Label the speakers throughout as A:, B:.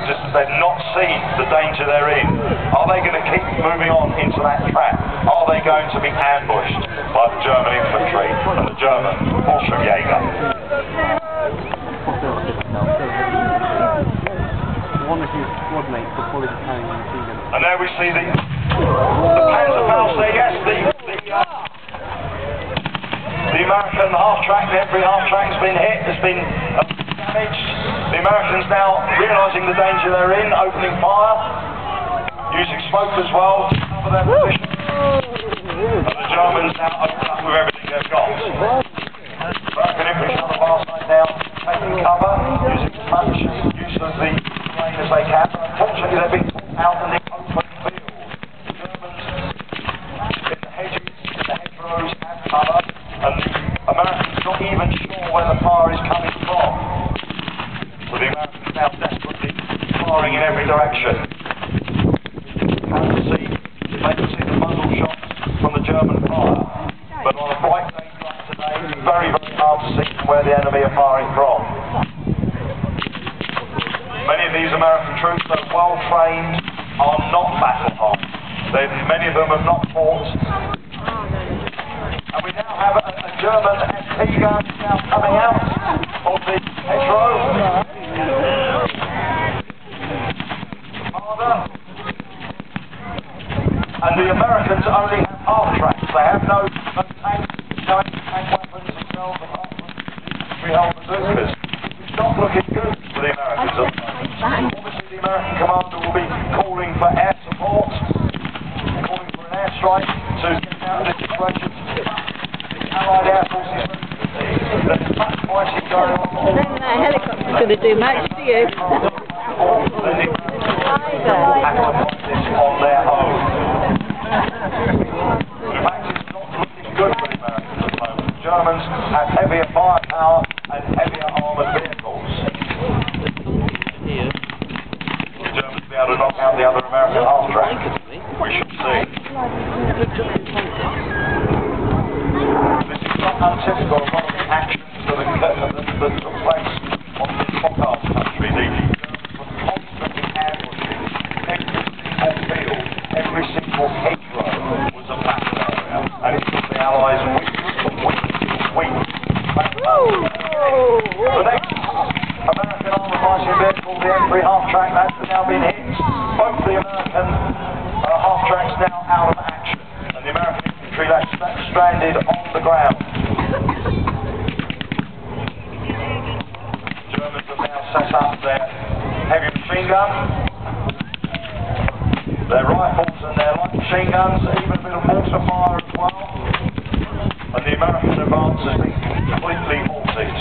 A: They've not seen the danger they're in. Are they going to keep moving on into that trap? Are they going to be ambushed by the German infantry and the German Fallschirmjäger? And there we see the Panzerfaust, yes, the American half-track, every half-track's been hit, has been damaged. The Americans now realising the danger they're in, opening fire, using smoke as well to cover their position. And the Germans now open up with everything they've got. American infantry on the far side now taking cover, using as much use of the terrain as they can. Unfortunately, they've been caught out in the open field. The Germans in the hedges, in the hedgerows have cover, and the Americans not even sure where the fire is coming from. So the Americans now desperately firing in every direction. They can see the muzzle shots from the German fire, but on a bright day like today, it's very, very hard to see where the enemy are firing from. Many of these American troops, though well trained, are not battle-hardened. Many of them have not fought. And we now have a German SP gun now coming out of the hedgerow. And the Americans only have half-tracks. They have no tanks, no anti-tank weapons themselves, apart from infantry-held bazookas. It's not looking good for the Americans at the moment. Obviously the American commander will be calling for air support, calling for an airstrike to get out of this situation. The Allied Air Forces, there's much fighting going on.
B: I don't think that helicopter's going to do much, do you?
A: On their own. In fact, it's not looking good for the Americans at the moment. The Germans have heavier firepower and heavier armoured vehicles. The Germans will be able to knock out the other American half-track. We shall see. This is not untypical of one of the actions that took place on this podcast country. The Germans were constantly ambushing every single hedgerow was a battle area, and it took the Allies weeks and weeks and weeks. The next American armoured fighting vehicle, the M3 half-track, has now been hit. Both the American half-tracks now out of action, and the American infantry left stranded on the ground. The Germans have now set up their heavy machine gun, their rifles and their light machine guns, even a bit of mortar fire as well. And the American advance has been completely halted.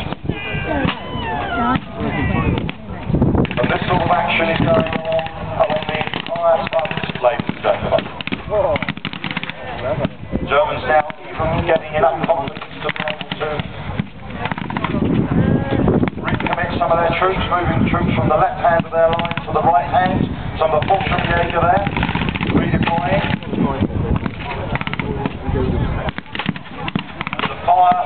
A: And this sort of action is going on along the entire front, ladies and gentlemen. Germans now even getting enough confidence to be able to recommit some of their troops, moving troops from the left hand of their line to the right hand. Some of the Fallschirmjäger there, redeploying. And the fire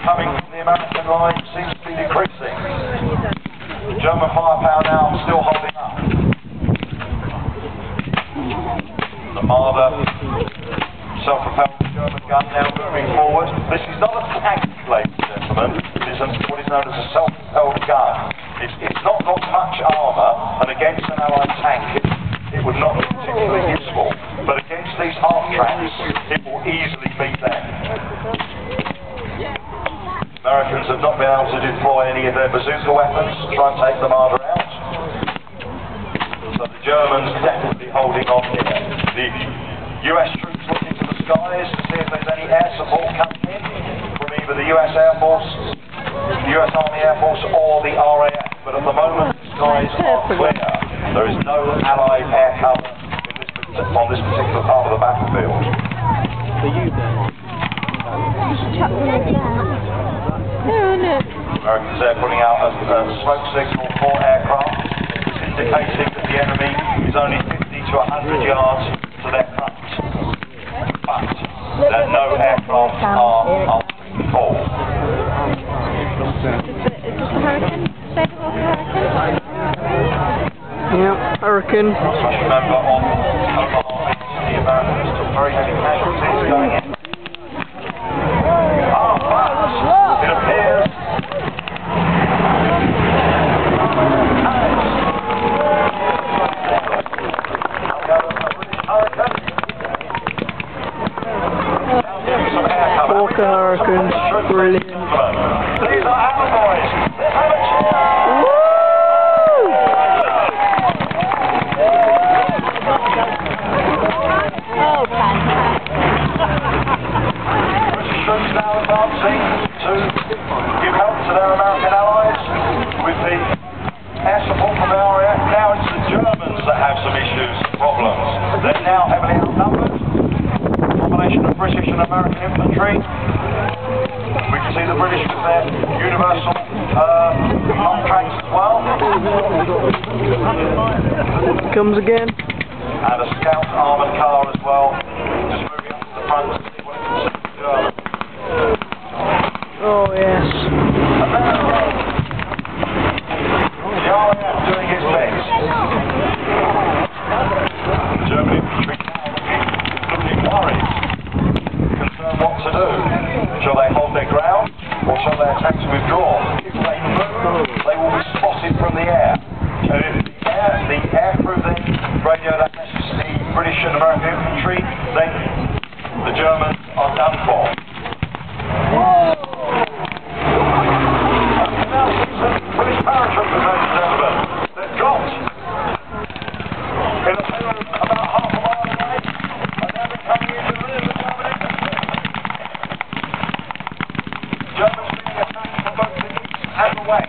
A: coming from the American line seems to be decreasing. The German firepower now still holding up. The Marder self-propelled German gun now moving forward. This is not a tank, ladies and gentlemen. It is what is known as a self-propelled gun. It's not got much armour, and against an Allied tank it would not be particularly useful. But against these half-tracks, it will easily beat them. Americans have not been able to deploy any of their bazooka weapons to try and take the Marder out. So the Germans definitely holding on here. The US troops looking to the skies to see if there's any air support coming in from either the US Air Force, the US Army Air Force or the RAF. But at the moment the skies are clear. There is no Allied air cover on this particular part of the battlefield. Americans there putting out a smoke signal for aircraft, indicating that the enemy is only 50 to 100 yards to their front. But that no aircraft are full.
B: Is this a hurricane? Federal hurricane? Hurricane.
A: Just remember on Omaha Beach, the Americans took very heavy casualties going in. But it appears
B: Walker Hurricane. Brilliant.
A: these are our boys. Let's have a cheer.
B: Oh, fantastic.
A: British troops now advancing to give help to their American allies with the air support from the RAF. Now it's the Germans that have some issues, problems. They're now heavily outnumbered. Combination of British and American infantry. We can see the British with their universal long-tracks as well.
B: Comes again.
A: And a scout armoured car as well. Just moving up to the front to see what it can see the Germans.
B: Oh, yes.
A: And there it goes. The RAF doing its best. The German infantry now looking worried. Concerned what to do. Shall they hold their ground, or shall they attack to withdraw? If they move, they will be spotted from the air. And if the air crew then radio that message to the British and American infantry, then the Germans are done for. British paratroopers, ladies and gentlemen, they've dropped in a field about half a mile away, and now they're coming into the rear of the German infantry. Germans being attacked from both the east and the west.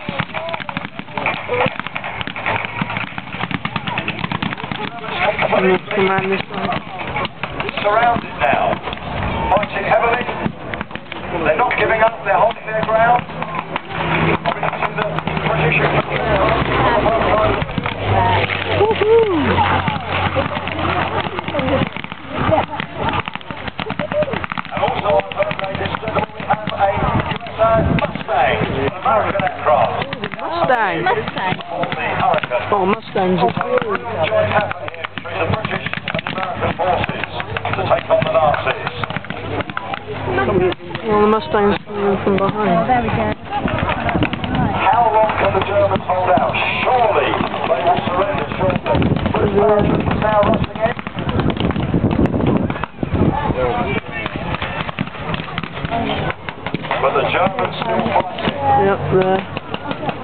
A: Surrounded now, fighting heavily. They're not giving up, they're holding their ground. Obviously the British and also I've heard ladies that we have a Mustang, an American aircraft.
B: Mustang.
A: For the Hurricane.
B: Oh, Mustangs are cool.
A: Joint effort here between the British and the American forces to take on the Nazis.
B: Well, the Mustang's coming from behind.
C: There we go.
A: How long can the Germans hold out? Surely they will surrender shortly. British paratroopers now rushing in. But the Germans still fighting.
B: Yep, there.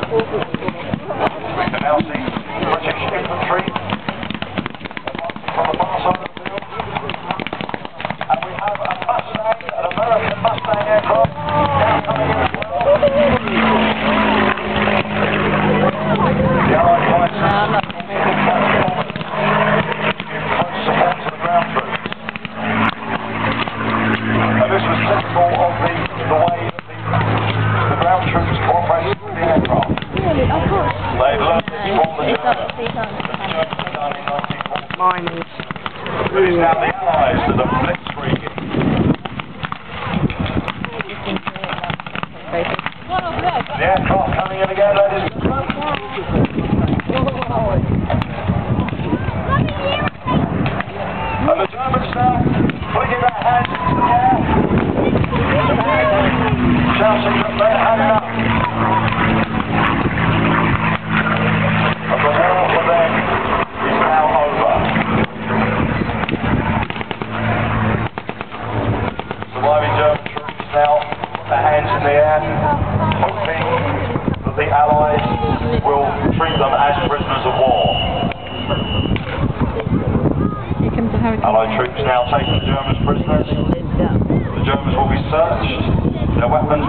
A: We can now see British infantry from the far side of the field. And we have a Mustang, an American Mustang aircraft, now coming in as well. The Allied fighters give close support to the ground troops. And this was typical of the way that the ground troops cooperated with the aircraft. They've learned it from the Germans. The Germans have done in 1940.
B: Mining.
A: But it's now the Allies that are blitzkrieging. The aircraft coming in again, ladies and gentlemen. And the Germans now flinging their hands into the air, shouting that they had enough. And the war for them is now over. Surviving German troops now put their hands in the air, hoping that the Allies will treat them as prisoners of war.
C: Here comes the Hurricane.
A: Allied troops now taking the Germans prisoners. The Germans will be searched, their weapons